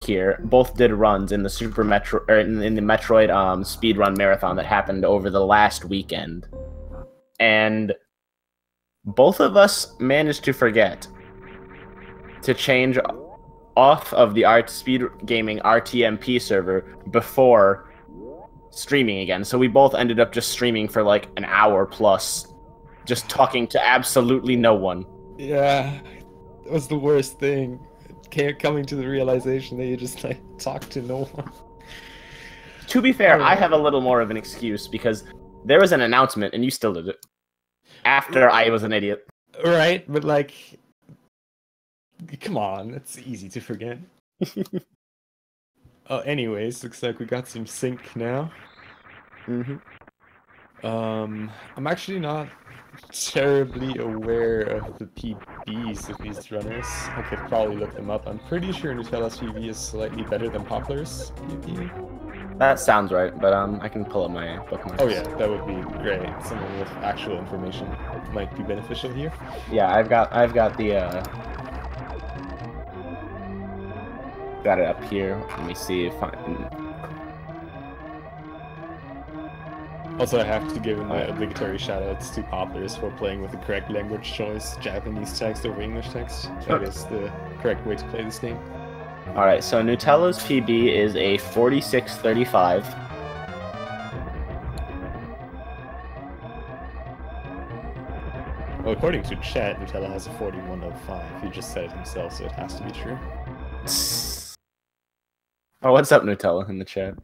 here both did runs in the Super Metro or in the Metroid speedrun marathon that happened over the last weekend, and both of us managed to forget to change off of the Speed Gaming RTMP server before streaming again. So we both ended up just streaming for like an hour plus, just talking to absolutely no one. Yeah, that was the worst thing. Coming to the realization that you just like talk to no one. To be fair, I have a little more of an excuse because there was an announcement and you still did it after I was an idiot. Right, but like, come on, it's easy to forget. Anyways, looks like we got some sync now. I'm actually not terribly aware of the PBs of these runners. I could probably look them up. I'm pretty sure Nutella's PB is slightly better than Popplars' PB. That sounds right, but I can pull up my bookmarks. Oh yeah, that would be great. Someone with actual information might be beneficial here. Yeah, I've got the got it up here. Let me see if I can... Also, I have to give my obligatory shoutouts to Popplars for playing with the correct language choice, Japanese text over English text. That is the correct way to play this game. Alright, so Nutella's PB is a 46.35. Well, according to chat, Nutella has a 41.05. He just said it himself, so it has to be true. Oh, what's up, Nutella, in the chat?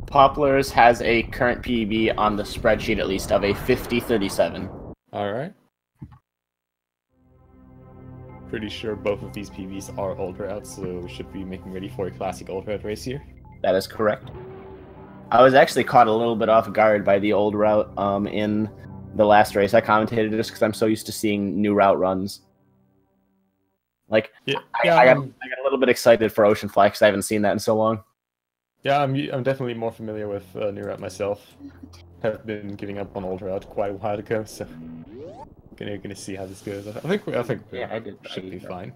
Popplars has a current PB on the spreadsheet, at least, of a 50.37. Alright. Pretty sure both of these PBs are old routes, so we should be making ready for a classic old route race here. That is correct. I was actually caught a little bit off guard by the old route in the last race. I commentated just because I'm so used to seeing new route runs. Like, yeah, I got a little bit excited for Ocean Fly because I haven't seen that in so long. Yeah, I'm definitely more familiar with new route myself. Have been giving up on old route quite a while ago, so gonna see how this goes. I think yeah, I did. Should be fine.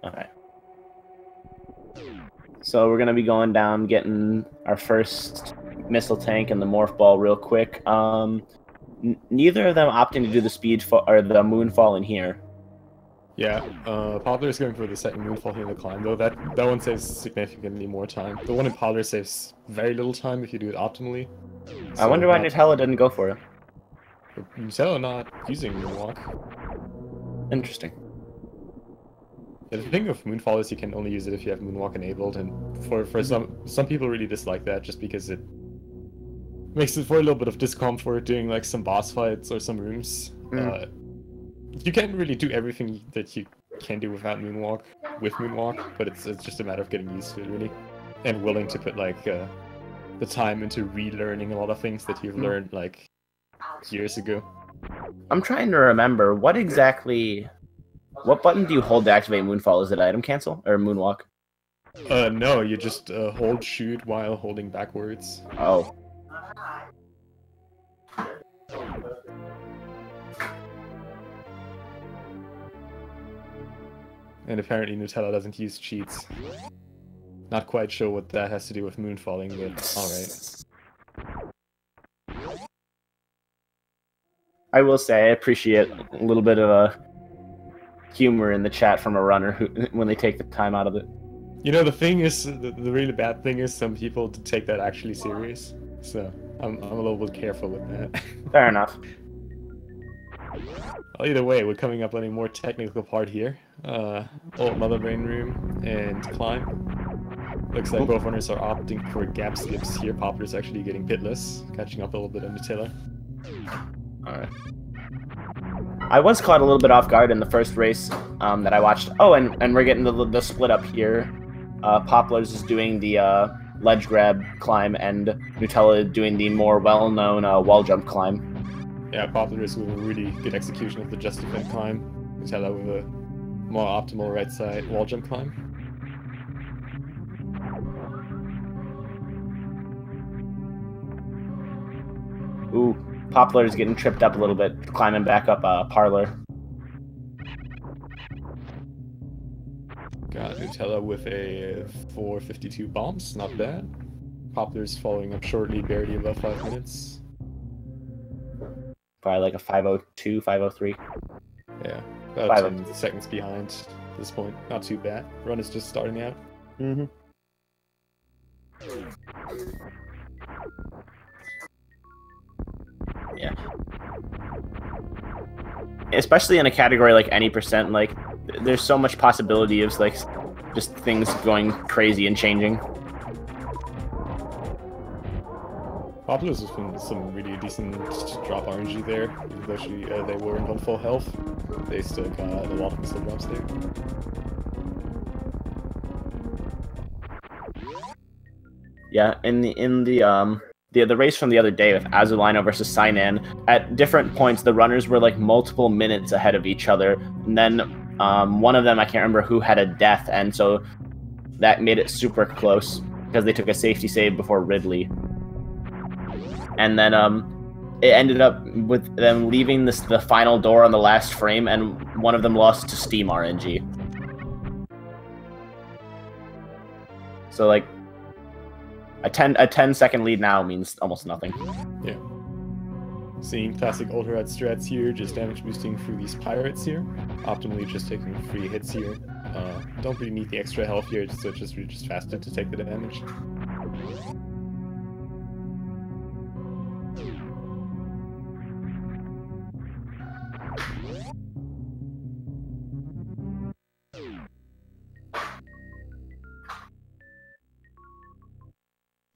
Okay. So we're gonna be going down, getting our first missile tank and the morph ball real quick. Neither of them opting to do the or the moonfall in here. Yeah, Poplar is going for the second moonfall here in the climb, though. That one saves significantly more time. The one in Poplar saves very little time if you do it optimally. So I wonder why Nutella didn't go for it. Nutella not using Moonwalk. Interesting. Yeah, the thing of Moonfall is you can only use it if you have Moonwalk enabled, and for some people really dislike that just because it makes it for a little bit of discomfort doing like some boss fights or some rooms. You can't really do everything that you can do without Moonwalk, but it's just a matter of getting used to it, really. And willing to put, like, the time into relearning a lot of things that you've learned, like, years ago. I'm trying to remember, what button do you hold to activate Moonfall? Is it item cancel, or Moonwalk? No, you just hold shoot while holding backwards. Oh. And apparently Nutella doesn't use cheats. Not quite sure what that has to do with moonfalling, but alright. I will say I appreciate a little bit of humor in the chat from a runner when they take the time out of it. You know, the thing is, the really bad thing is some people take that actually serious. So I'm a little bit careful with that. Fair enough. Well, either way, we're coming up on a more technical part here. Old Mother Brain Room and Climb. Looks like both runners are opting for gap skips here. Poplar's actually getting pitless, catching up a little bit on Nutella. Alright. I was caught a little bit off guard in the first race that I watched. Oh, and we're getting the split up here. Popplars is doing the ledge grab climb, and Nutella doing the more well-known wall jump climb. Yeah, Poplar is with a really good execution of the just defend climb. Nutella with a more optimal right side wall jump climb. Ooh, Poplar is getting tripped up a little bit, climbing back up Parlor. Got Nutella with a 452 bombs, not bad. Poplar's following up shortly, barely above 5 minutes. Probably like a 502, 503. Yeah, about 10 seconds behind at this point. Not too bad. Run is just starting out. Mm-hmm. Yeah. Especially in a category like any percent, like there's so much possibility of like just things going crazy and changing. Popplars has been some really decent drop RNG there, even though they weren't on full health. They still got a lot of missile drops there. Yeah, in the race from the other day with Azulino versus Sinan, at different points the runners were like multiple minutes ahead of each other, and then one of them, I can't remember who, had a death, and so that made it super close because they took a safety save before Ridley. And then it ended up with them leaving the final door on the last frame, and one of them lost to Steam RNG. So like a 10-second lead now means almost nothing. Yeah. Seeing classic ultra red strats here, just damage boosting through these pirates here. Optimally just taking free hits here. Don't really need the extra health here, so it's just faster to take the damage.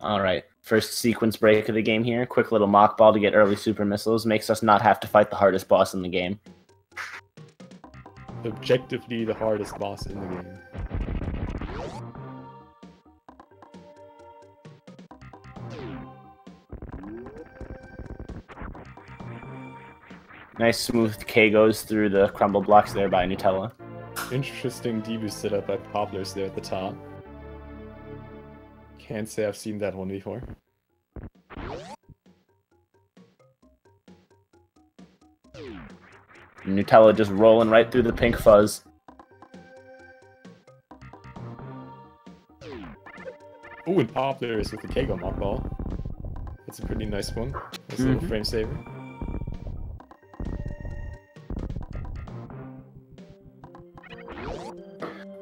Alright, first sequence break of the game here. Quick little mock ball to get early super missiles. Makes us not have to fight the hardest boss in the game. Objectively the hardest boss in the game. Nice smooth K goes through the crumble blocks there by Nutella. Interesting deboost setup by Popplars there at the top. Can't say I've seen that one before. Nutella just rolling right through the pink fuzz. Ooh, and Popplars with the Kago mock ball. That's a pretty nice one. Nice little frame saver.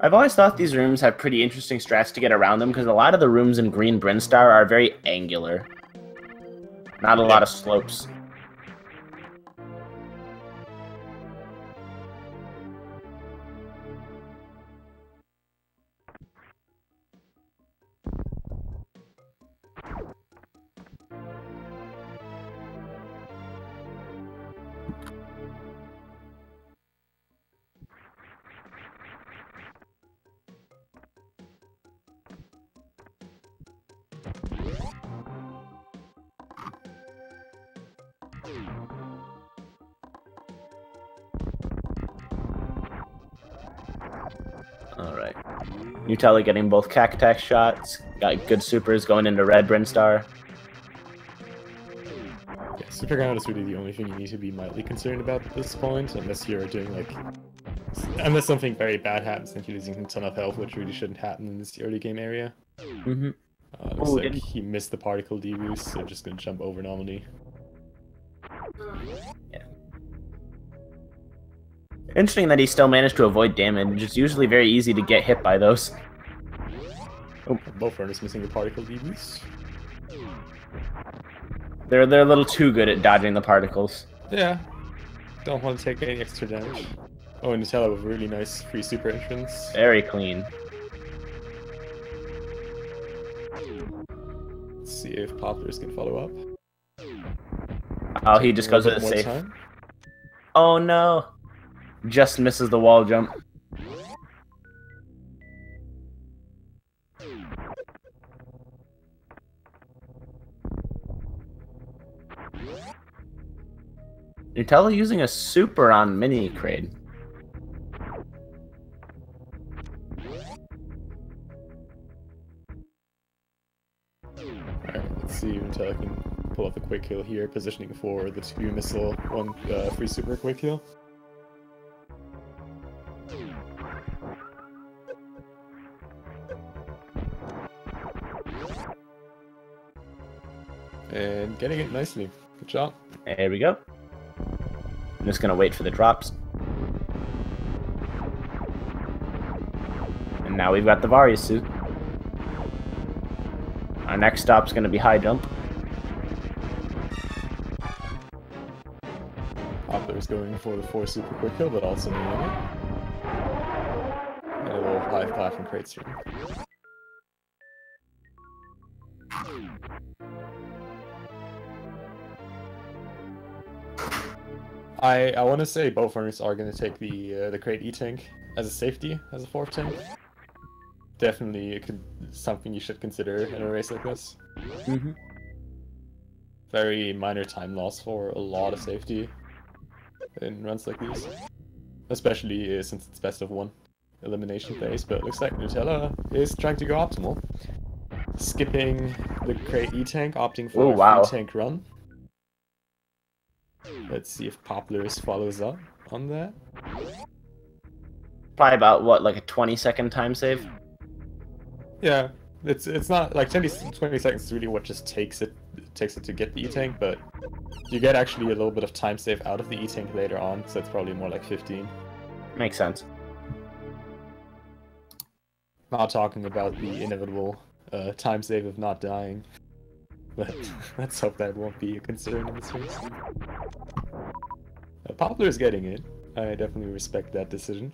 I've always thought these rooms have pretty interesting strats to get around them, because a lot of the rooms in Green Brinstar are very angular. Not a lot of slopes. Alright. Nutella getting both Cactac shots. Got good supers going into Red Brinstar. Yeah, super ground is really the only thing you need to be mildly concerned about at this point, unless you're doing like... Unless something very bad happens and you're losing a ton of health, which really shouldn't happen in this early game area. Looks like he missed the particle deboost, so just gonna jump over normally. Yeah. Interesting that he still managed to avoid damage. It's usually very easy to get hit by those. Oh, both runners missing the particle deboost. They're a little too good at dodging the particles. Yeah. Don't want to take any extra damage. Oh, and Nutella with really nice free super entrance. Very clean. Let's see if Popplars can follow up. Oh, he just goes with a safe. Time. Oh no! Just misses the wall jump. Nutella using a super on Mini Crade. Alright, let's see if Nutella can example of the quick heal here, positioning for the 2 missile, 1 free super quick heal. And getting it nicely. Good job. There we go. I'm just gonna wait for the drops. And now we've got the Varius suit. Our next stop's gonna be high jump. Popplars going for the 4 super quick heal, but also nailing it. And a little high 5 from crate stream. I want to say both runners are going to take the crate E tank as a safety, as a 4th tank. Definitely something you should consider in a race like this. Mm-hmm. Very minor time loss for a lot of safety in runs like these. Especially since it's best of 1 elimination phase, but it looks like Nutella is trying to go optimal. Skipping the crate E tank, opting for a free tank run. Let's see if Popplars follows up on that. Probably about, what, like a 20-second time save? Yeah, it's not like 20 seconds is really what just takes it to get the E-tank, but you get actually a little bit of time save out of the E-tank later on, so it's probably more like 15. Makes sense. Not talking about the inevitable time save of not dying, but let's hope that won't be a concern in this race. Poplar is getting it. I definitely respect that decision.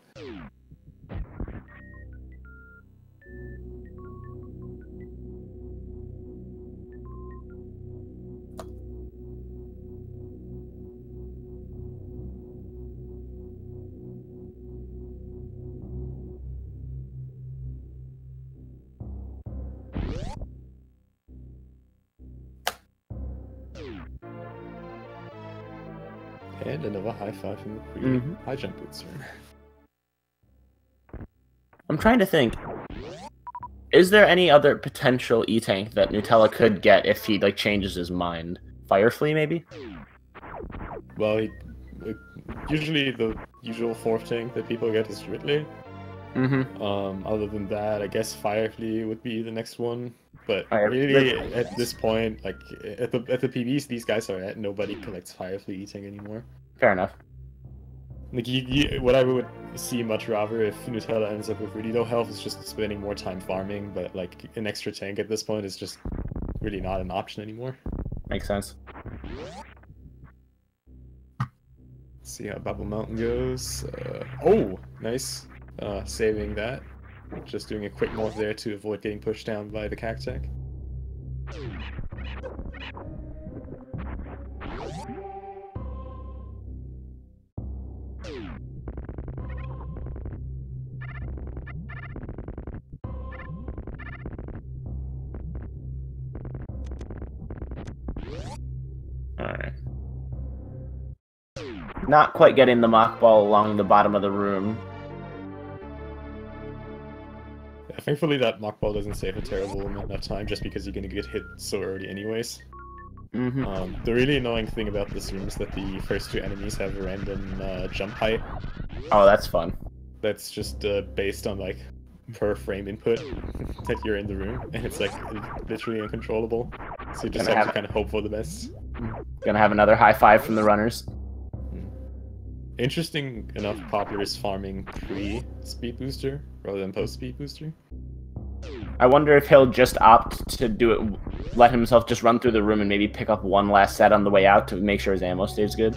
And another high 5 from the high jump booster. I'm trying to think. Is there any other potential E-tank that Nutella could get if he like changes his mind? Firefly, maybe? Well, usually the usual 4th tank that people get is Ridley. Other than that, I guess Firefly would be the next one. But really, at this point, like at the PBs these guys are at, nobody collects Firefly eating anymore. Fair enough. Like what I would see much rather if Nutella ends up with really low health is just spending more time farming. But like an extra tank at this point is just really not an option anymore. Makes sense. Let's see how Bubble Mountain goes. Oh, nice. Saving that. Just doing a quick morph there to avoid getting pushed down by the Cactac. Alright. Not quite getting the mock ball along the bottom of the room. Thankfully that mock ball doesn't save a terrible amount of time just because you're gonna get hit so early anyways. The really annoying thing about this room is that the first 2 enemies have a random jump height. Oh, that's fun. That's just based on like per frame input that you're in the room, and it's like literally uncontrollable. So you just have to kind of hope for the best. Gonna have another high 5 from the runners. Interesting enough, Poplar is farming pre-speed booster rather than post-speed booster. I wonder if he'll just opt to do it, let himself just run through the room and maybe pick up one last set on the way out to make sure his ammo stays good.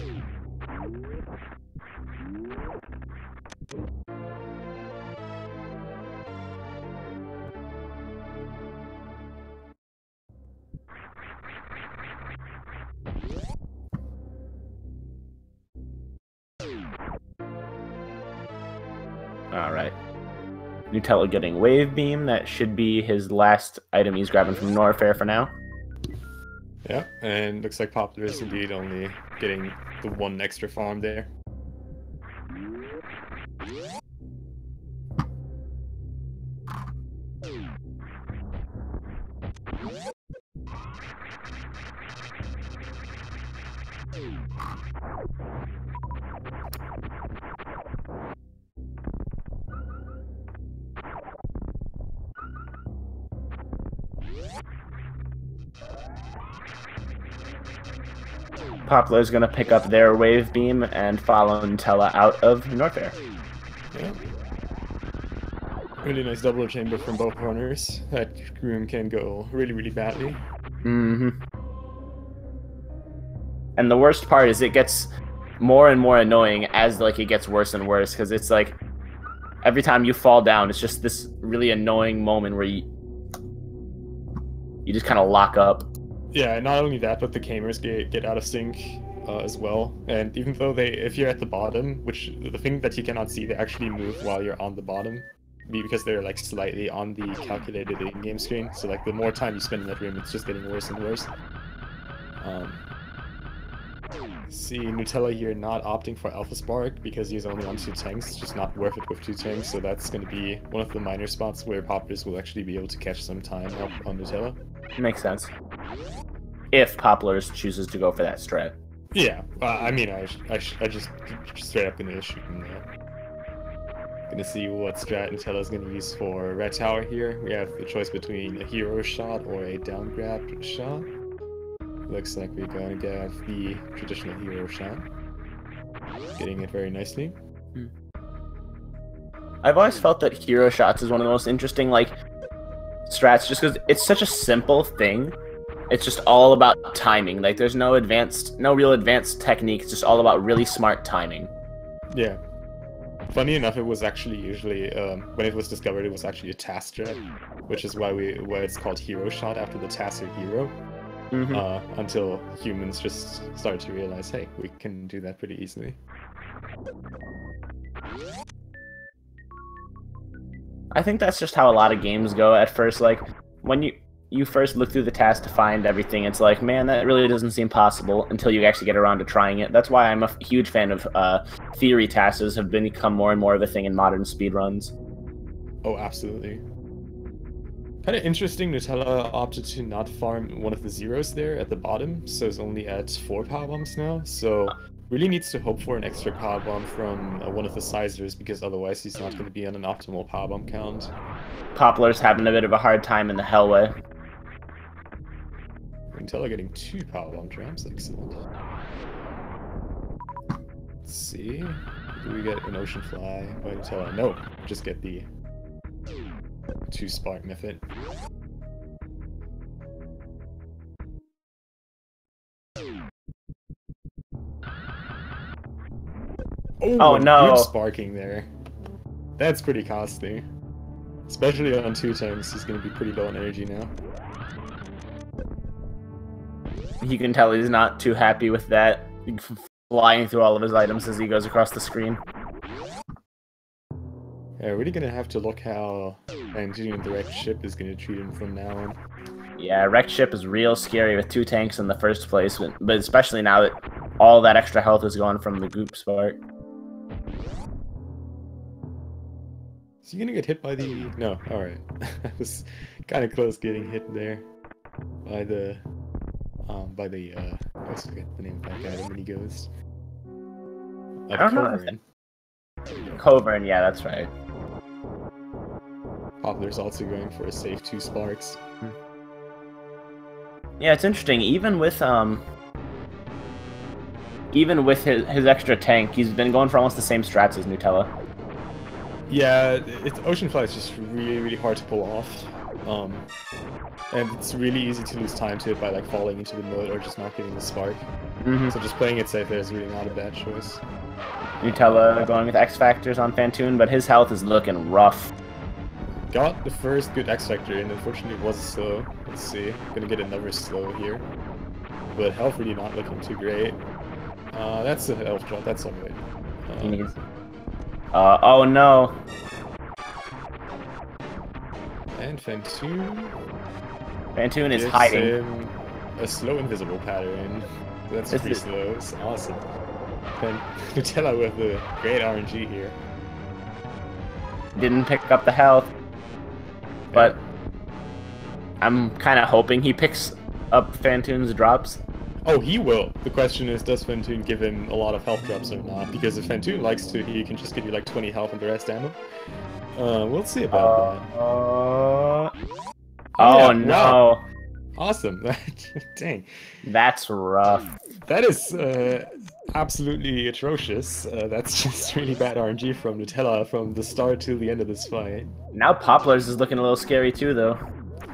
Alright. Nutella getting Wave Beam. That should be his last item he's grabbing from Norfair for now. Yeah, and looks like Poplar is indeed only getting the 1 extra farm there. Poplar's gonna pick up their wave beam and follow Nutella out of Norfair. Yeah. Really nice double chamber from both corners. That room can go really, really badly. Mm-hmm. And the worst part is it gets more and more annoying as like it gets worse and worse, because it's like every time you fall down, it's just this really annoying moment where you just kind of lock up. Yeah, and not only that, but the gamers get out of sync as well. And even though if you're at the bottom, which the thing that you cannot see, they actually move while you're on the bottom, because they're like slightly on the calculated in-game screen. So like the more time you spend in that room, it's just getting worse and worse. See Nutella here not opting for Alpha Spark because he's only on 2 tanks. It's just not worth it with 2 tanks. So that's going to be one of the minor spots where Popplars will actually be able to catch some time up on Nutella. Makes sense. If Popplars chooses to go for that strat. Yeah, I mean, I just straight up gonna shoot him there. Gonna see what strat Nutella's gonna use for Red Tower here. We have the choice between a hero shot or a down grab shot. Looks like we're gonna get the traditional hero shot. Getting it very nicely. I've always felt that hero shots is one of the most interesting like strats, just because it's such a simple thing. It's just all about timing. Like there's no real advanced technique. It's just all about really smart timing. Yeah. Funny enough, it was actually usually when it was discovered, it was actually a task strat, which is why it's called hero shot after the task or hero. Mm-hmm. Until humans just started to realize, hey, we can do that pretty easily. I think that's just how a lot of games go at first. Like when you first look through the task to find everything, it's like, man, that really doesn't seem possible until you actually get around to trying it. That's why I'm a huge fan of theory tasks have become more and more of a thing in modern speedruns. Oh, absolutely. Kind of interesting, Nutella opted to not farm one of the zeros there at the bottom, so it's only at 4 power bombs now, so really needs to hope for an extra power bomb from one of the sizers, because otherwise he's not going to be on an optimal power bomb count. Poplar's having a bit of a hard time in the hellway. Nutella getting 2 power bomb traps, excellent. Let's see, do we get an ocean fly by Nutella? No, just get the 2 spark method. Oh no! Good sparking there. That's pretty costly. Especially on 2 tanks, he's going to be pretty low on energy now. You can tell he's not too happy with that, flying through all of his items as he goes across the screen. Yeah, really gonna have to look how Fantoon, the wrecked ship, is gonna treat him from now on. Yeah, wrecked ship is real scary with 2 tanks in the first place, but especially now that all that extra health is gone from the goop spark. Is he gonna get hit by the... No, alright. I was kind of close getting hit there by the... I forget the name of that guy, the mini ghost. I don't know. Covern, yeah, that's right. Poplar's also going for a safe 2 sparks. Yeah, it's interesting. Even with his extra tank, he's been going for almost the same strats as Nutella. Yeah, Ocean Fly is just really, really hard to pull off. And it's really easy to lose time to it by like falling into the mode or just not getting the spark. Mm-hmm. So just playing it safe there is really not a bad choice. Nutella going with X Factors on Fantoon, but his health is looking rough. Got the first good X Factor and unfortunately it was a slow. Let's see. Gonna get another slow here. But health really not looking too great. That's a health drop, that's alright. Oh no. And Fantoon. Fantoon is hiding. Him a slow invisible pattern. That's pretty slow. It's awesome. And Nutella with the great RNG here. Didn't pick up the health. But I'm kind of hoping he picks up Fantoon's drops. Oh, he will. The question is, does Fantoon give him a lot of health drops or not? Because if Fantoon likes to, he can just give you like 20 health and the rest ammo. We'll see about that. Oh yeah, no. Wow. Awesome. Dang. That's rough. That is absolutely atrocious. That's just really bad RNG from Nutella from the start to the end of this fight. Now Popplars is looking a little scary too, though.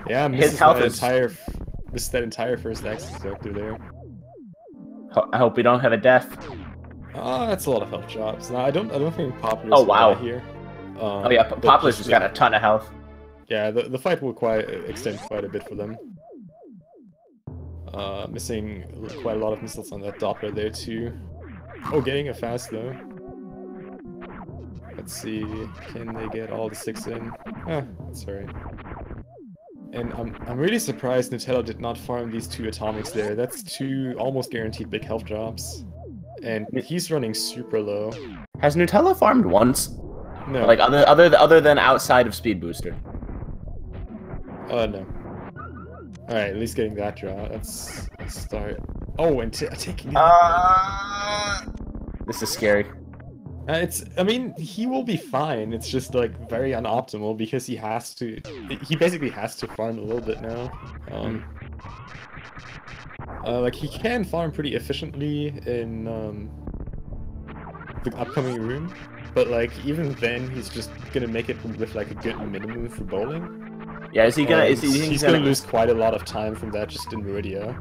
Yeah, His health is... missed that entire first access vector there. I hope we don't have a death. Oh, that's a lot of health drops. No, I don't think Popplars Oh, wow. here. Oh yeah, Popplars just got a ton of health. Yeah, the fight will extend quite a bit for them. Missing quite a lot of missiles on that Doppler there too. Oh, getting a fast though. Let's see, can they get all the 6 in? That's alright. And I'm really surprised Nutella did not farm these 2 atomics there. That's 2 almost guaranteed big health drops. And he's running super low. Has Nutella farmed once? No. Like other than outside of Speed Booster? No. Alright, at least getting that draw. Let's start. Oh, and taking it. This is scary. I mean, he will be fine. It's just like very unoptimal because he basically has to farm a little bit now. Like he can farm pretty efficiently in the upcoming room, but like even then he's just gonna make it with like a good minimum for bowling. Yeah, is he gonna? He's gonna lose quite a lot of time from that just in Meridia.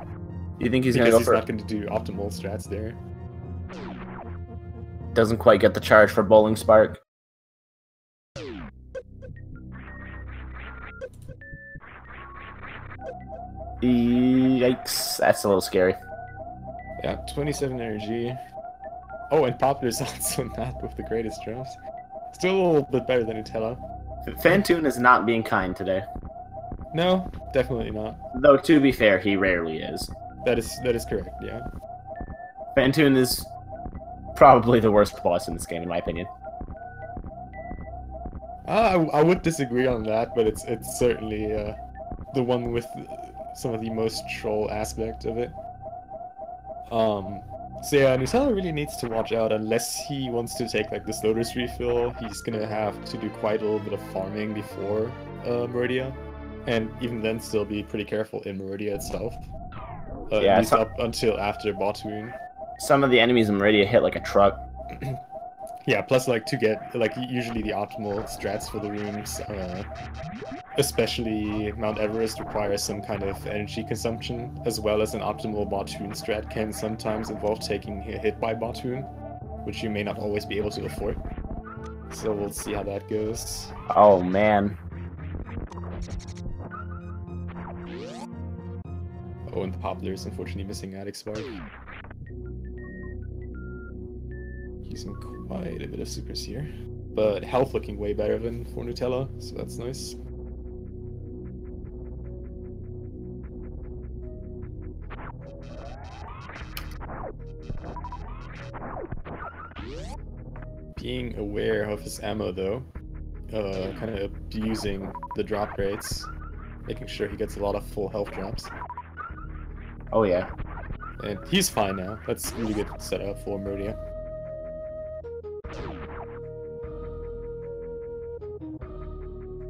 You think he's gonna go for? He's not gonna do optimal strats there. Doesn't quite get the charge for Bowling Spark. Yikes, that's a little scary. Yeah, 27 energy. Oh, and Poplar's also not with the greatest drops. Still a little bit better than Nutella. Fantoon is not being kind today. No, definitely not. Though, to be fair, he rarely is. That is correct, yeah. Fantoon is probably the worst boss in this game, in my opinion. I would disagree on that, but it's certainly the one with some of the most troll aspect of it. So yeah, Nutella really needs to watch out. Unless he wants to take like this Lotus refill, he's gonna have to do quite a little bit of farming before Meridia, and even then still be pretty careful in Meridia itself. Yeah, at least up until after Bottoon. Some of the enemies in Meridia hit like a truck. Yeah, plus like to get like usually the optimal strats for the rooms, especially Mount Everest requires some kind of energy consumption, as well as an optimal Bottoon strat can sometimes involve taking a hit by Bottoon, which you may not always be able to afford. So we'll see how that goes. Oh man. Oh, and the Popplars unfortunately missing Attic Spark. Using quite a bit of supers here, but health looking way better than for Nutella, so that's nice. Being aware of his ammo though, kind of abusing the drop rates, making sure he gets a lot of full health drops. Oh yeah. And he's fine now. That's really good setup for Meridia.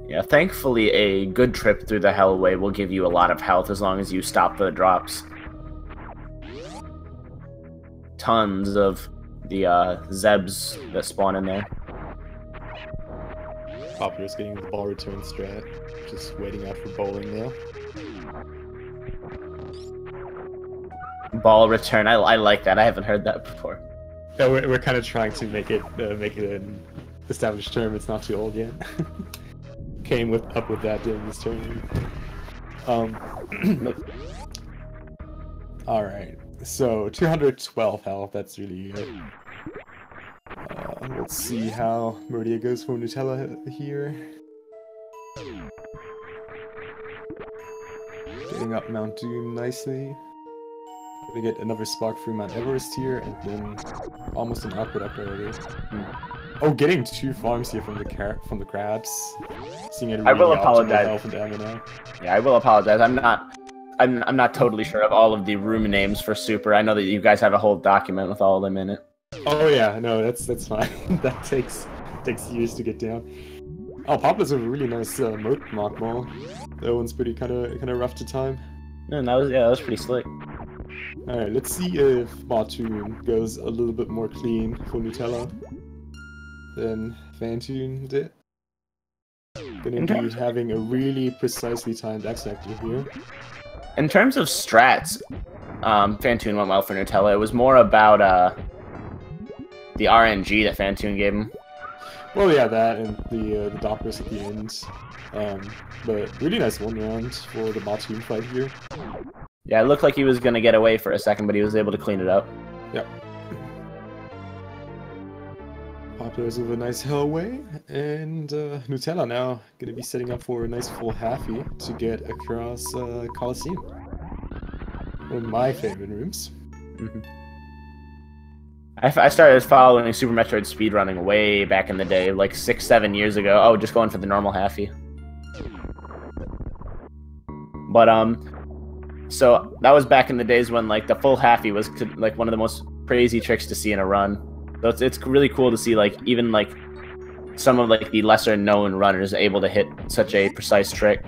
Yeah, thankfully a good trip through the Hellway will give you a lot of health as long as you stop the drops. Tons of the Zebs that spawn in there. Poplar's getting the ball return strat, just waiting out for bowling now. Ball return, I like that. I haven't heard that before. Yeah, we're kind of trying to make it an established term. It's not too old yet. Came up with that during this tournament. Alright, so 212 health, that's really good. Let's see how Meridia goes for Nutella here. Getting up Mount Doom nicely. Gonna get another spark through Mount Everest here, and then almost an output already. Oh, getting 2 farms here from the crabs. Seeing it really I will apologize. Health and ammo now. Yeah, I will apologize. I'm not totally sure of all of the room names for Super. I know that you guys have a whole document with all of them in it. Oh yeah, no, that's fine. That takes years to get down. Oh, Popplars have a really nice moat mock ball. That one's pretty kind of rough to time. And that was pretty slick. Alright, let's see if Batoon goes a little bit more clean for Nutella than Fantoon did. Gonna be having a really precisely timed X-Factor here. In terms of strats, Fantoon went well for Nutella. It was more about the RNG that Fantoon gave him. Well, yeah, that and the Doppers at the end. But really nice one round for the Batoon fight here. Yeah, it looked like he was going to get away for a second, but he was able to clean it up. Yep. Popplars with a nice hellway, and Nutella now going to be setting up for a nice full halfie to get across Coliseum. One of my favorite rooms. Mm-hmm. I started following Super Metroid speedrunning way back in the day, like 6-7 years ago. Oh, just going for the normal halfie. But, so that was back in the days when, like, the full halfie was, like, one of the most crazy tricks to see in a run. So it's really cool to see, like, even, like, some of, like, the lesser-known runners able to hit such a precise trick.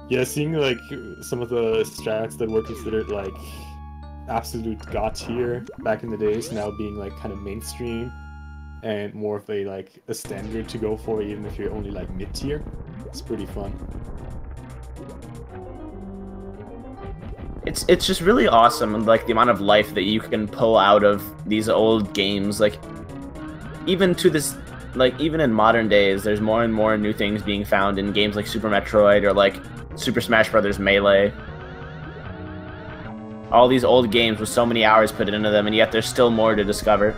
Yeah, seeing, like, some of the strats that were considered, like, absolute god tier back in the days now being, like, kind of mainstream and more of a standard to go for even if you're only, like, mid-tier. It's pretty fun. It's just really awesome, like, the amount of life that you can pull out of these old games. Like, even to this, like, even in modern days, there's more and more new things being found in games like Super Metroid or, like, Super Smash Bros. Melee. All these old games with so many hours put into them, and yet there's still more to discover.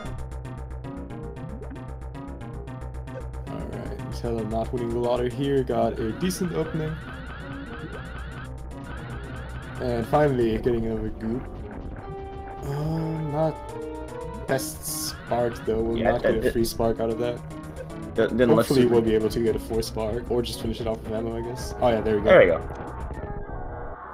Alright, Nutella not winning the lottery here, got a decent opening. And finally, getting over Goop. Not best spark though. We'll not get a free spark out of that. Hopefully we'll be able to get a 4 spark, or just finish it off with ammo, I guess. Oh yeah, there we go. There we go.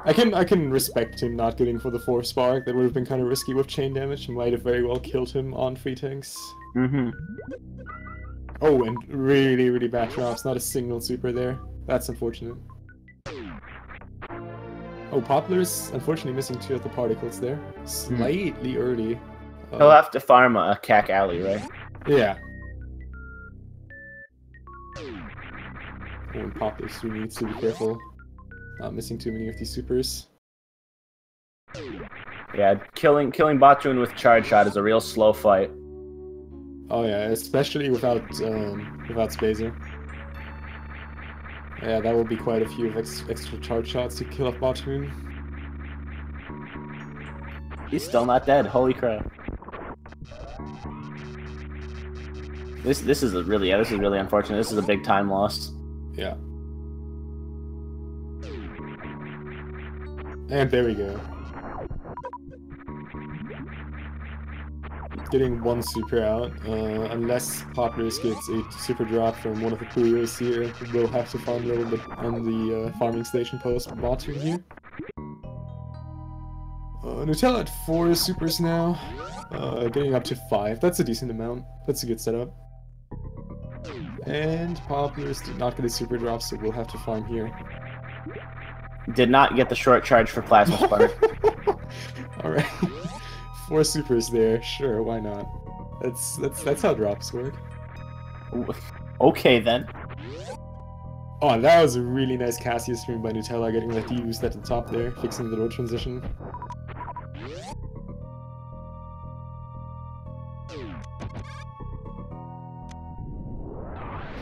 I can respect him not getting for the 4 spark. That would have been kind of risky with chain damage. Might have very well killed him on free tanks. Mm-hmm. Oh, and really, really bad drops. Not a single super there. That's unfortunate. Oh, Popplars, unfortunately missing 2 of the particles there. Slightly early. He'll have to farm a Cack Alley, right? Yeah. Oh, and Popplars who needs to be careful. Not missing too many of these supers. Yeah, killing Batoon with charge shot is a real slow fight. Oh yeah, especially without Spazer. Yeah, that will be quite a few of extra charge shots to kill off Batoon. He's still not dead. Holy crap! This is really unfortunate. This is a big time loss. Yeah. And there we go. Getting 1 super out, unless Popplars gets a super drop from one of the Puyos here, we'll have to farm a little bit on the farming station post for Batoon here. Nutella at 4 supers now, getting up to 5, that's a decent amount, that's a good setup. And Popplars did not get a super drop, so we'll have to farm here. Did not get the short charge for Plasma Spark. Alright. 4 supers there, sure, why not? That's how drops work. Okay then. Oh, and that was a really nice Cassius stream by Nutella, getting that D-boost at the top there, fixing the low transition.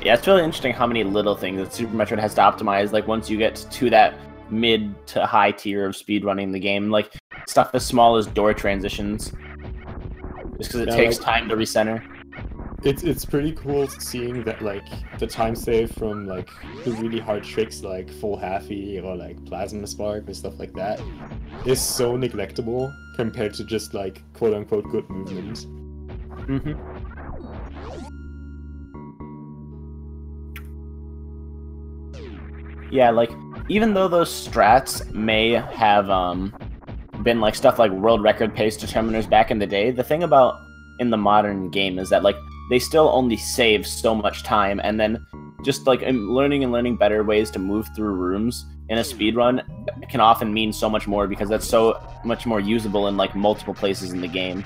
Yeah, it's really interesting how many little things that Super Metroid has to optimize, like, once you get to that mid to high tier of speedrunning the game. Like, stuff as small as door transitions. Just because it takes time to recenter. It's pretty cool seeing that, like, the time save from, like, the really hard tricks like full halfie or, like, plasma spark and stuff like that is so neglectable compared to just, like, quote-unquote good movement. Mm-hmm. Yeah, like, even though those strats may have been like stuff like world record pace determiners back in the day, the thing about in the modern game is that, like, they still only save so much time, and then just like learning better ways to move through rooms in a speedrun can often mean so much more because that's so much more usable in like multiple places in the game.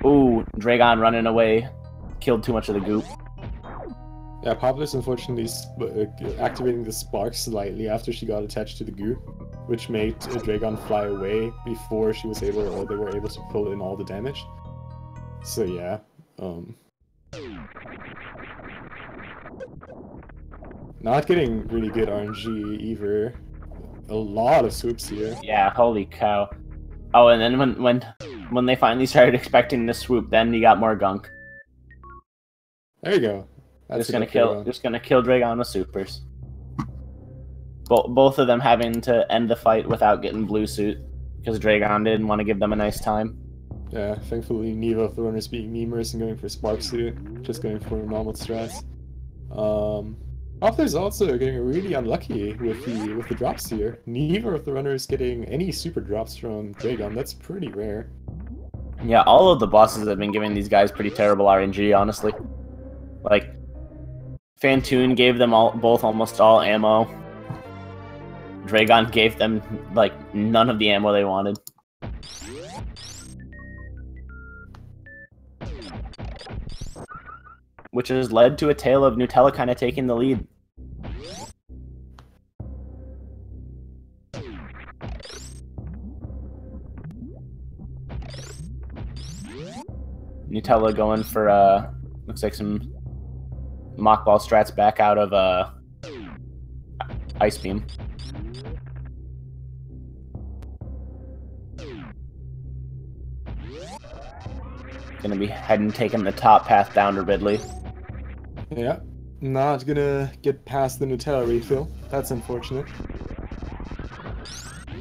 Ooh, Dragon running away. Killed too much of the goop. Yeah, Popplars unfortunately activating the spark slightly after she got attached to the goo, which made Dragon fly away before she was able, or they were able to pull in all the damage. So yeah, not getting really good RNG either. A lot of swoops here. Yeah, holy cow. Oh, and then when they finally started expecting the swoop, then you got more gunk. There you go. That's just gonna kill Dragon with supers. Both of them having to end the fight without getting blue suit because Dragon didn't want to give them a nice time. Yeah, thankfully neither of the runners being memers and going for spark suit, just going for normal strats. Popplars also getting really unlucky with the drops here. Neither of the runners getting any super drops from Dragon. That's pretty rare. Yeah, all of the bosses have been giving these guys pretty terrible RNG, honestly. Like, Fantoon gave them both almost all ammo. Dragon gave them, like, none of the ammo they wanted. Which has led to a tale of Nutella kind of taking the lead. Nutella going for, looks like some mockball strats back out of, Ice Beam. Gonna be taking the top path down to Ridley. Yeah, not gonna get past the Nutella refill. That's unfortunate.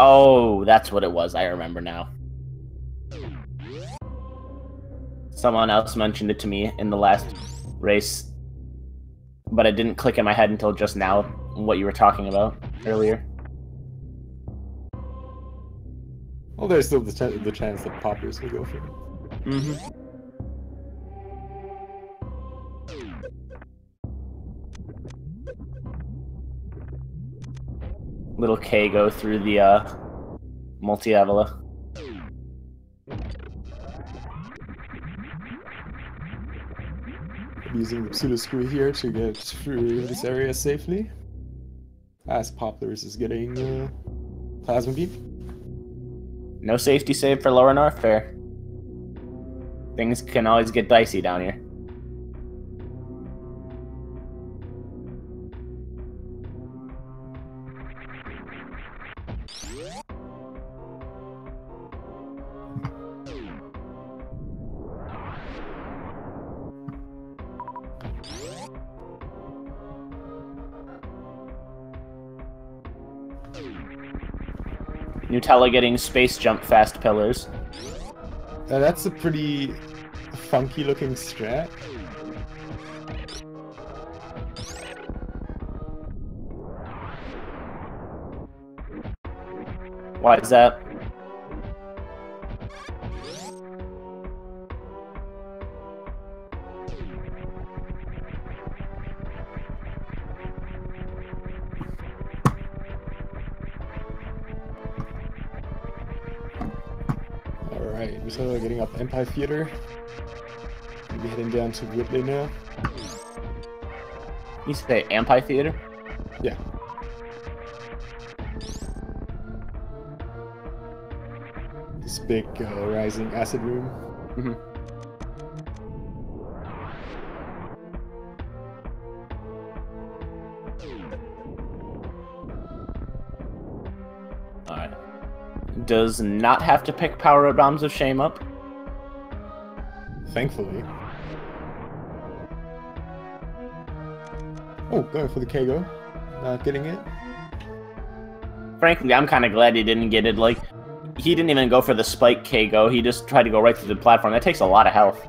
Oh, that's what it was. I remember now. Someone else mentioned it to me in the last race, but it didn't click in my head until just now, what you were talking about earlier. Well, there's still the chance that Popplars will go for it. Mm-hmm. Little K go through the multi-Evola. Using the pseudo screw here to get through this area safely. As Popplars is getting plasma beam. No safety save for Lower North Fair. Things can always get dicey down here. Nutella getting space jump fast pillars. That's a pretty funky looking strat. Why is that? Alright, Nutella getting up Empire Theater. Maybe heading down to Ridley now. You say amphitheater? Yeah. This big rising acid room. Mm-hmm. Alright. Does not have to pick Power Bombs of Shame up. Thankfully. Oh, going for the Kago. Not getting it. Frankly, I'm kind of glad he didn't get it. Like, he didn't even go for the spike Kago. He just tried to go right through the platform. That takes a lot of health.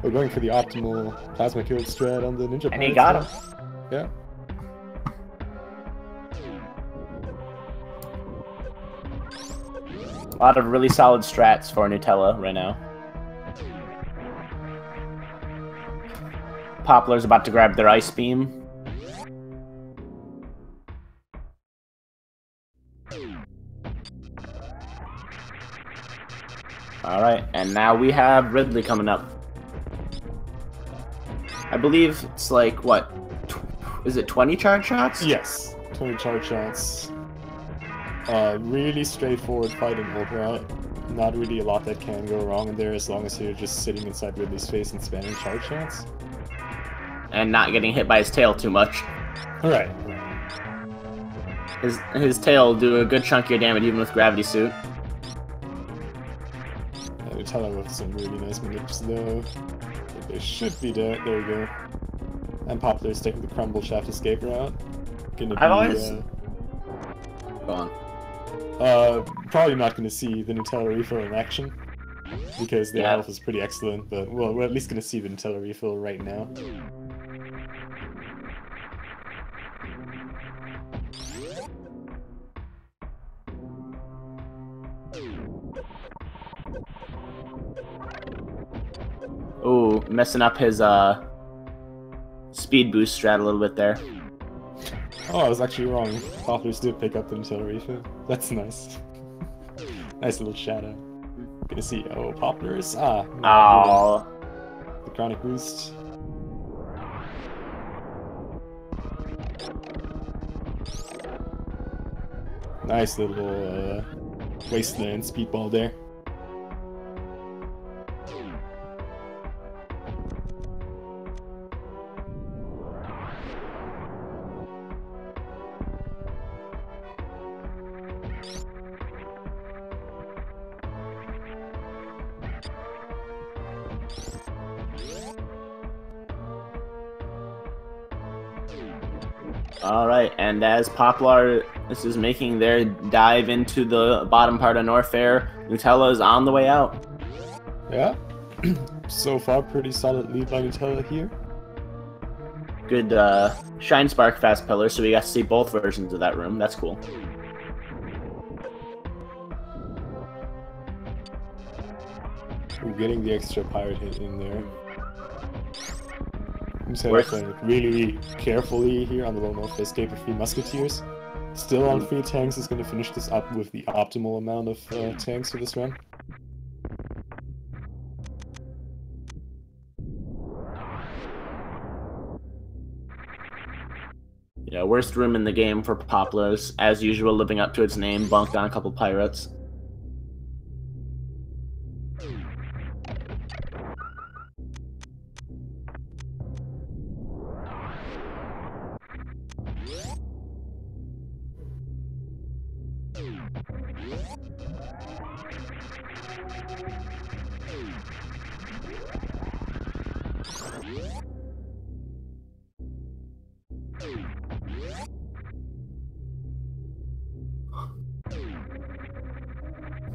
We're going for the optimal plasma kill strat on the ninja. And he got him. Yeah. A lot of really solid strats for Nutella right now. Popplars about to grab their ice beam. Alright, and now we have Ridley coming up. I believe it's like, what? Is it 20 charge shots? Yes, 20 charge shots. Really straightforward fight and ult route. Not really a lot that can go wrong in there as long as you're just sitting inside Ridley's face and spamming charge shots. And not getting hit by his tail too much. Alright. His tail will do a good chunk of your damage even with Gravity Suit. Nutella with some really nice manips though. They should be dead. There we go. And Popplars taking the Crumble Shaft escape route. Gonna be, I've always... Go on. Probably not gonna see the Nutella refill in action. Because their health is pretty excellent, but well, we're at least gonna see the Nutella refill right now. Ooh, messing up his speed boost strat a little bit there. Oh, I was actually wrong. Popplars did pick up the Nutella refill. That's nice. Nice little shadow. Gonna see, oh, Popplars. Oh. The chronic boost. Nice little wasteland speedball there. Alright, and as Poplar is making their dive into the bottom part of Norfair, Nutella is on the way out. Yeah. So far, pretty solid lead by Nutella here. Good Shine Spark Fast Pillar, so we got to see both versions of that room. That's cool. We're getting the extra pirate hit in there. Nutella playing really carefully here on the low north escape of 3 musketeers. Still on 3 tanks, is going to finish this up with the optimal amount of tanks for this run. Yeah, worst room in the game for Popplars, as usual, living up to its name, bunked on a couple pirates.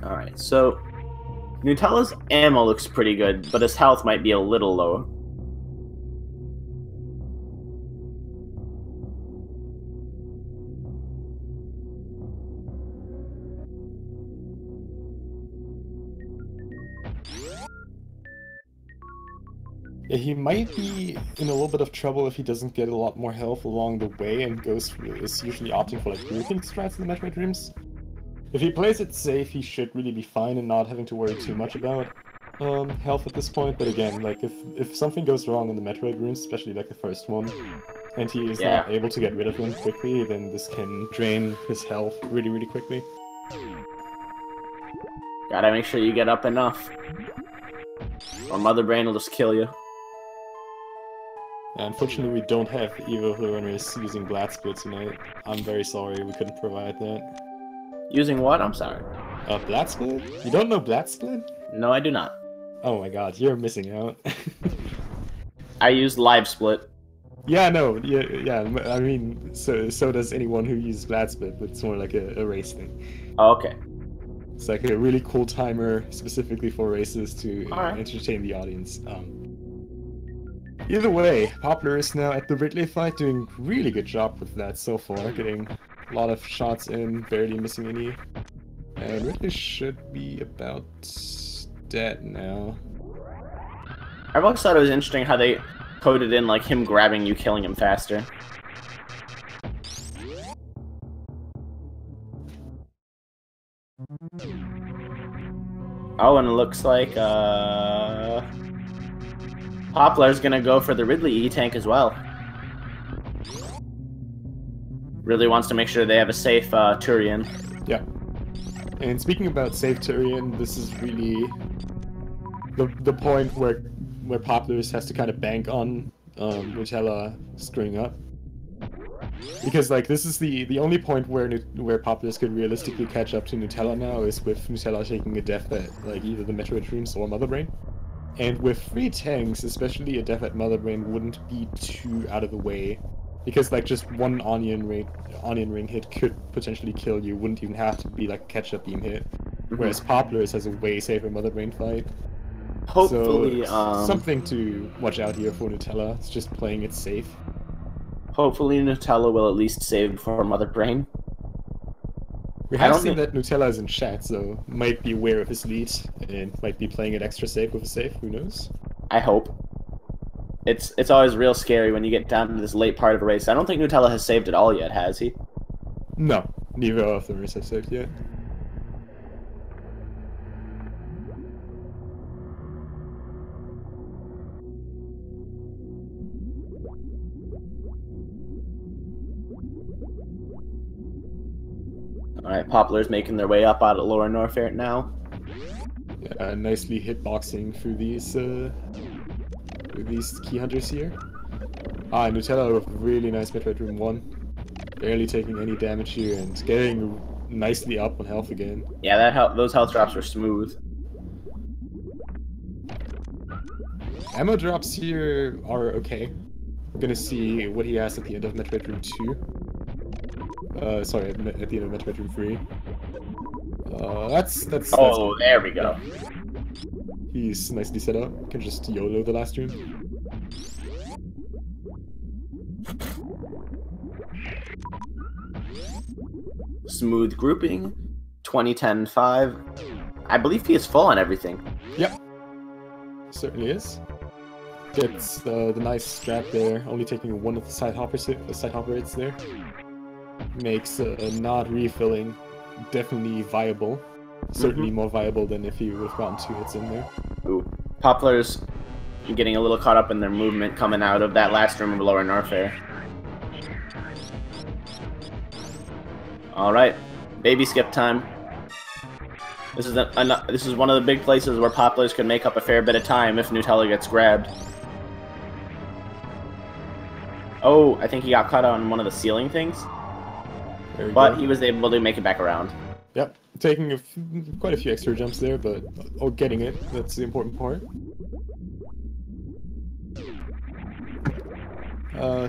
Alright, so Nutella's ammo looks pretty good, but his health might be a little low. Yeah, he might be in a little bit of trouble if he doesn't get a lot more health along the way and is usually opting for like grouping strats in the Metroid rooms. If he plays it safe, he should really be fine and not having to worry too much about health at this point. But again, like if something goes wrong in the Metroid rooms, especially like the first one, and he is not able to get rid of them quickly, then this can drain his health really, really quickly. Gotta make sure you get up enough, or Mother Brain will just kill you. Unfortunately, we don't have Evo runners using Blat Split tonight. I'm very sorry we couldn't provide that. Using what? I'm sorry. Blat Split? You don't know Blat Split? No, I do not. Oh my god, you're missing out. I used Live Split. Yeah, no, yeah. I mean, so does anyone who uses Blat Split, but it's more like a race thing. Oh, okay. It's like a really cool timer specifically for races to entertain the audience. Either way, Poplar is now at the Ridley fight, doing really good job with that so far, getting a lot of shots in, barely missing any. And Ridley should be about dead now. I've always thought it was interesting how they coded in like him grabbing you, killing him faster. Oh, and it looks like Poplar's gonna go for the Ridley E-Tank as well. Really wants to make sure they have a safe Turian. Yeah. And speaking about safe Turian, this is really the point where Popplars has to kind of bank on Nutella screwing up. Because like this is the only point where Popplars could realistically catch up to Nutella now is with Nutella taking a death at like either the Metroid rooms or Mother Brain. And with 3 tanks, especially a death at Mother Brain wouldn't be too out of the way. Because like just one onion ring hit could potentially kill you, wouldn't even have to be like a catch-up beam hit. Whereas Popplars has a way safer Mother Brain fight. Hopefully, so, something to watch out here for Nutella. It's just playing it safe. Hopefully Nutella will at least save before Mother Brain. We have seen that Nutella is in chat, so might be aware of his lead and might be playing it extra safe with a save. Who knows? I hope. It's always real scary when you get down to this late part of a race. I don't think Nutella has saved at all yet, has he? No, neither of the race have saved yet. Alright, Popplars making their way up out of Lower Norfair now. Yeah, nicely hitboxing through these key hunters here. Nutella with really nice Metroid Room 1. Barely taking any damage here and getting nicely up on health again. Yeah, those health drops were smooth. Ammo drops here are okay. We're gonna see what he has at the end of Metroid Room 2. Sorry, at the end of Metroid Room 3. That's there we go. He's nicely set up. Can just YOLO the last room. Smooth grouping. 20-10-5. I believe he is full on everything. Yep. Certainly is. Gets the nice strap there, only taking one of the side hopper hits there. Makes not refilling definitely viable. Certainly more viable than if he would have gotten 2 hits in there. Ooh. Popplars getting a little caught up in their movement coming out of that last room of Lower Norfair. Alright, baby skip time. This is one of the big places where Popplars could make up a fair bit of time if Nutella gets grabbed. Oh, I think he got caught on one of the ceiling things. But he was able to make it back around. Yep, taking quite a few extra jumps there, but getting it, that's the important part.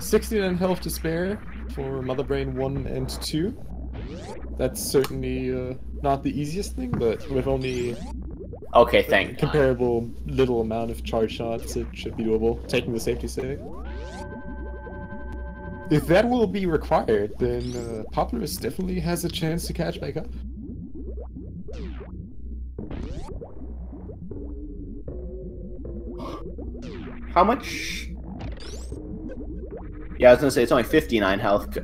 69 health to spare for Mother Brain 1 and 2. That's certainly not the easiest thing, but with only comparable little amount of charge shots, it should be doable, taking the safety save. If that will be required, then Popplars definitely has a chance to catch back up. How much? Yeah, I was gonna say it's only 59 health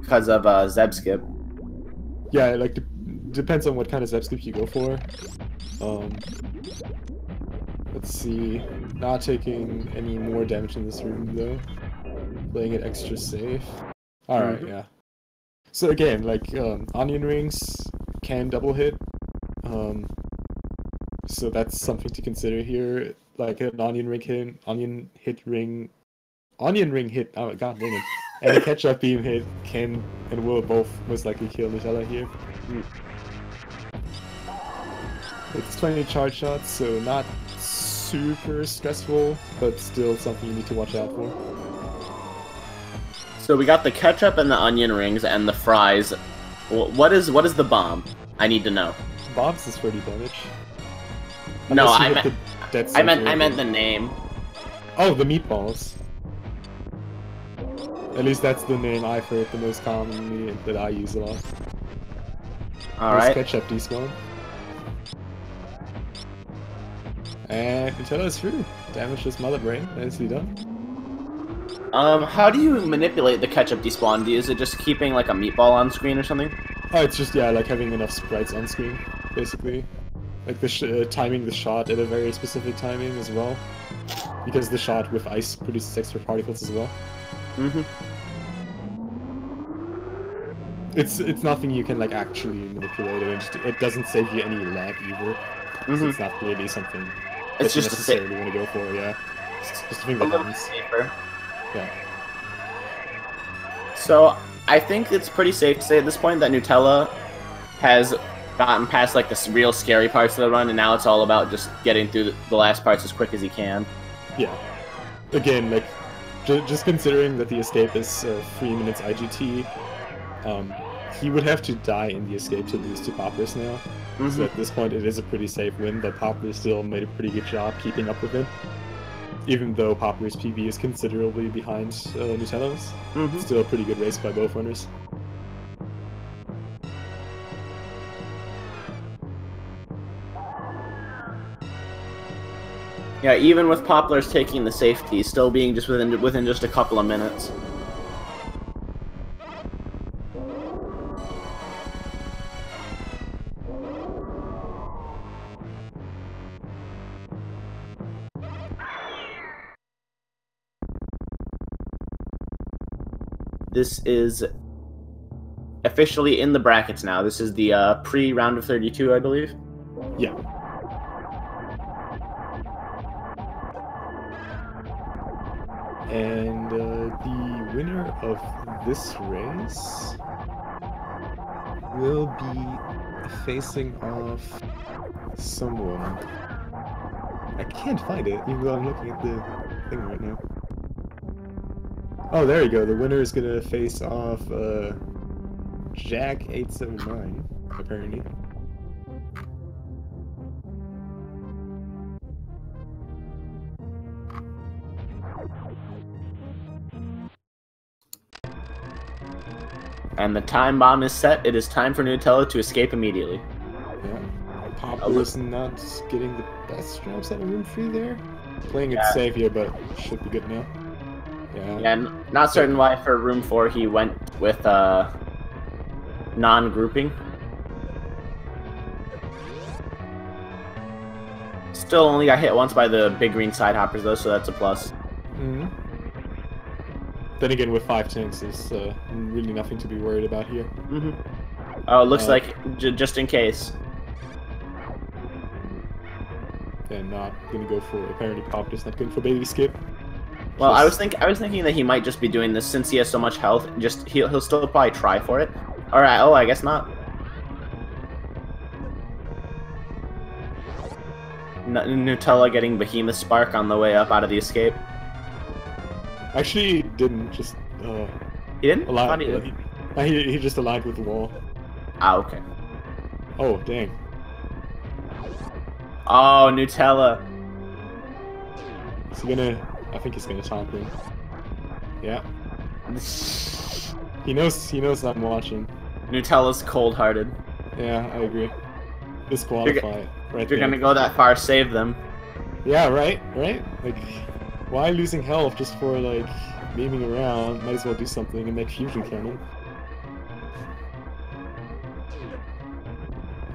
because of Zeb skip. Yeah, like depends on what kind of Zeb skip you go for. Let's see, not taking any more damage in this room though. Playing it extra safe. Alright, yeah. So again, like, onion rings can double hit. So that's something to consider here. Like an onion ring hit, oh god dang it. And a catch-up beam hit can and will both most likely kill Nutella here. It's 20 charge shots, so not super stressful, but still something you need to watch out for. So we got the ketchup and the onion rings and the fries. What is the bomb? I need to know. Bombs is 30 damage. No, I meant the name. Oh, the meatballs. At least that's the name I've heard the most commonly that I use a lot. Alright. Ketchup despawn. And Nutella is through. Damage this Mother Brain. Nicely done. How do you manipulate the ketchup despawn? Is it just keeping like a meatball on screen or something? Oh, it's just, yeah, like having enough sprites on screen, basically. Like the timing the shot at a very specific timing as well. Because the shot with ice produces extra particles as well. Mm-hmm. It's nothing you can like actually manipulate, and it doesn't save you any lag either. So it's not really something It's that you just necessarily want to go for, yeah. Just a thing a that little happens. safer. Yeah. So I think it's pretty safe to say at this point that Nutella has gotten past like the real scary parts of the run, and now it's all about just getting through the last parts as quick as he can. Yeah. Again, like, just considering that the escape is 3 minutes IGT, he would have to die in the escape to lose to Popplars now. So at this point, it is a pretty safe win, but Popplars still made a pretty good job keeping up with him. Even though Popplars' PB is considerably behind Nutella's, it's still a pretty good race by both runners. Yeah, even with Popplars taking the safety, still being just within just a couple of minutes. This is officially in the brackets now. This is the pre-round of 32, I believe. Yeah. And the winner of this race will be facing off someone. I can't find it, even though I'm looking at the thing right now. Oh, there you go. The winner is gonna face off Jack879, apparently. And the time bomb is set. It is time for Nutella to escape immediately. Yeah. Popplars not getting the best jumps out of room 3 there. Playing it safe here, but should be good now. Yeah. Yeah, not certain why for room 4 he went with non-grouping. Still only got hit once by the big green side hoppers though, so that's a plus. Then again, with 5 tanks, there's really nothing to be worried about here. Oh, it looks like just in case. And not gonna go for apparently Popplars not going for baby skip. Well, I was thinking that he might just be doing this since he has so much health. Just he'll still probably try for it. All right. Oh, I guess not. Nutella getting Behemoth Spark on the way up out of the escape. Actually, he didn't. Just He didn't. He just aligned with the wall. Ah, okay. Oh, dang. Oh, Nutella. Is he gonna? I think he's gonna taunt him. Yeah. He knows I'm watching. Nutella's cold-hearted. Yeah, I agree. Disqualify right If you're there. gonna go that far, save them. Yeah, right? Like, why losing health just for, like, memeing around? Might as well do something and make fusion cannon.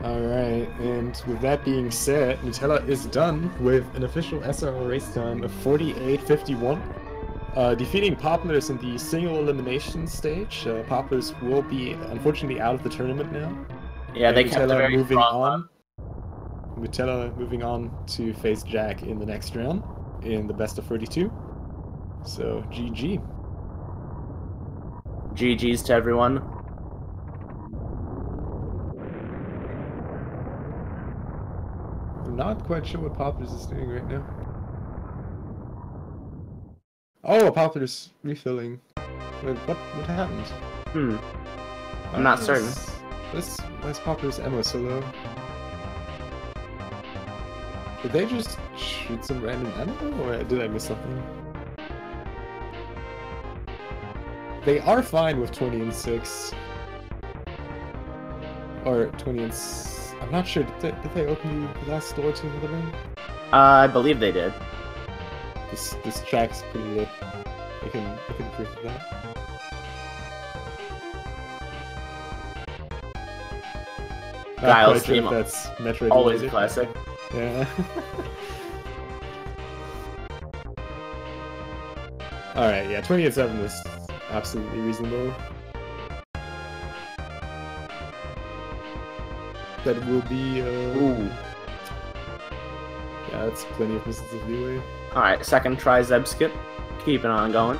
Alright, and with that being said, Nutella is done with an official SRL race time of 48:51. Defeating Popplars in the single elimination stage. Popplars will be, unfortunately, out of the tournament now. Yeah, and they kept a very moving strong on. Nutella moving on to face Jack in the next round in the best of 32. So, GG. GG's to everyone. I'm not quite sure what Popplars is doing right now. Oh, Popplars refilling. Wait, what happened? I'm not certain. Why is Popplars ammo so low? Did they just shoot some random ammo, or did I miss something? They are fine with 20 and 6. Or 20 and I'm not sure, did they open the last door to another room? I believe they did. This track's pretty lit. You can prove that. Guile's Not quite sure theme, if that's Metroid always a related. classic. Yeah. Alright, yeah, 28-7 is absolutely reasonable. That will be, Ooh. yeah, that's plenty of missiles of leeway. Alright, second try Zeb skip. Keeping on going.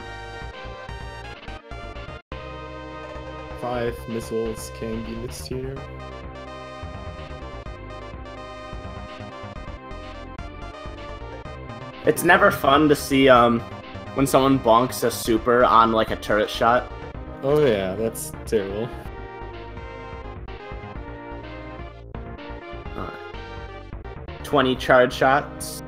5 missiles can be missed here. It's never fun to see when someone bonks a super on like a turret shot. Oh yeah, that's terrible. Uh, 20 charge shots.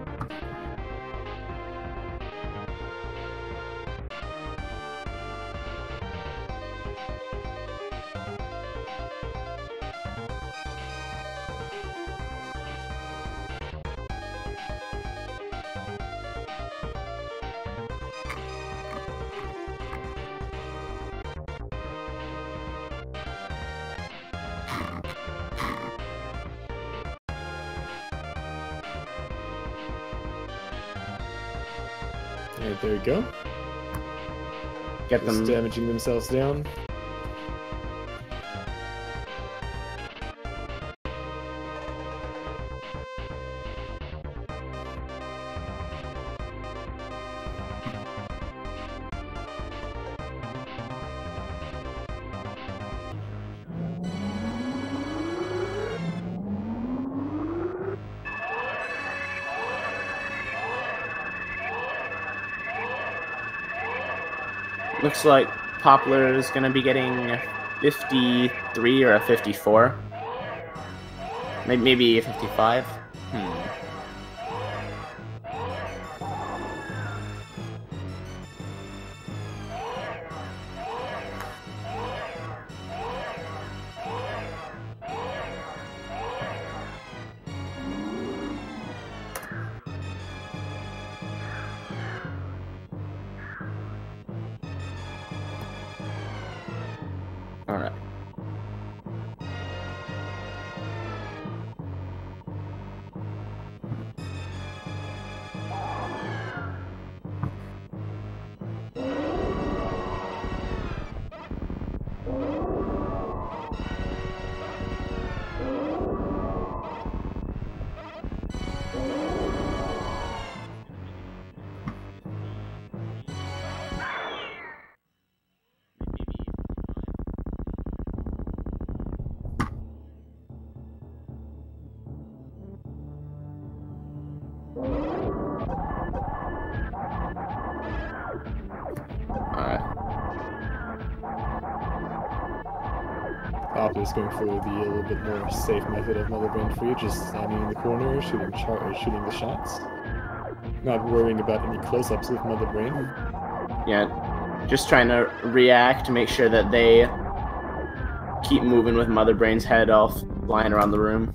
Alright, there we go. Get Just them. damaging themselves down. Looks like Poplar is going to be getting a 53 or a 54. Maybe a 55. Alright. Poplar's going for the a little bit more safe method of Mother Brain Free, just standing in the corner, shooting the shots. Not worrying about any close-ups with Mother Brain. Yeah, just trying to react, make sure that they keep moving with Mother Brain's head all flying around the room.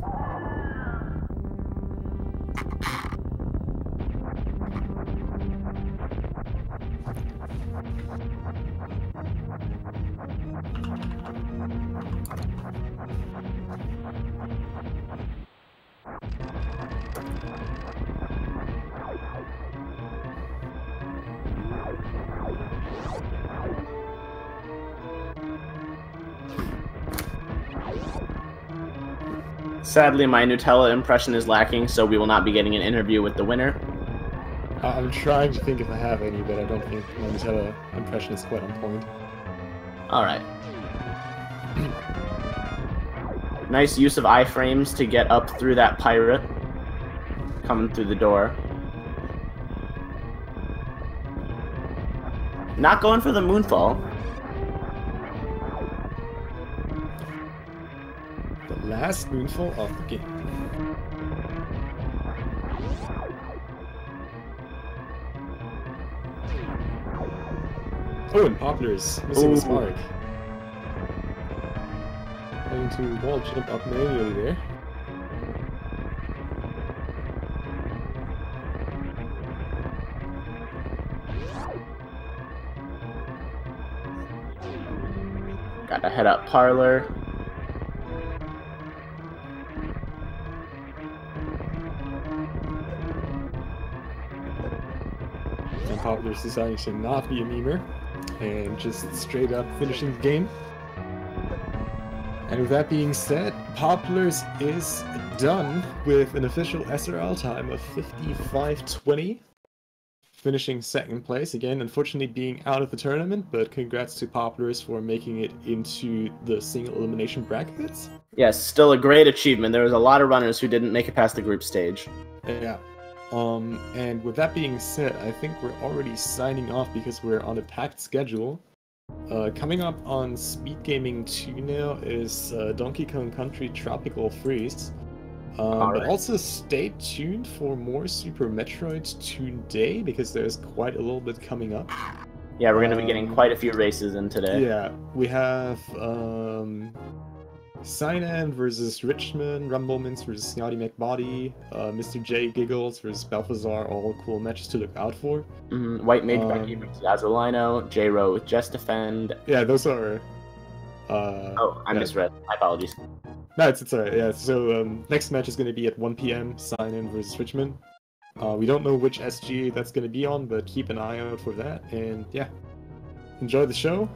Sadly, my Nutella impression is lacking, so we will not be getting an interview with the winner. I'm trying to think if I have any, but I don't think my Nutella impression is quite on point. Alright. Nice use of iframes to get up through that pirate. Coming through the door. Not going for the moonfall. The last moonfall of the game. Oh, and Popplars missing his mark. Going to wall jump up manually there. Gotta head up Parlor. And Popplars deciding to not be a memer and just straight up finishing the game. And with that being said, Popplars is done with an official SRL time of 55:20, finishing second place again, unfortunately being out of the tournament, but congrats to Popplars for making it into the single elimination brackets. Yes, still a great achievement. There was a lot of runners who didn't make it past the group stage. Yeah. And with that being said, I think we're already signing off because we're on a packed schedule. Coming up on Speed Gaming 2 now is Donkey Kong Country Tropical Freeze. But also stay tuned for more Super Metroid today because there's quite a little bit coming up. Yeah, we're going to be getting quite a few races in today. Yeah, we have Sinan versus Richmond, Rumblemans versus Snotty McBody, Mr. J Giggles versus Balthazar, all cool matches to look out for. White Mage Becky versus Azulino, J-Ro with Just Defend. Yeah, those are... oh, I misread. My apologies. No, it's alright, yeah. So, next match is going to be at 1 PM, Sinan versus Richmond. We don't know which SG that's going to be on, but keep an eye out for that. And, yeah. Enjoy the show,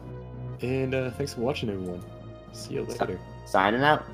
and thanks for watching, everyone. See you later. Signing out.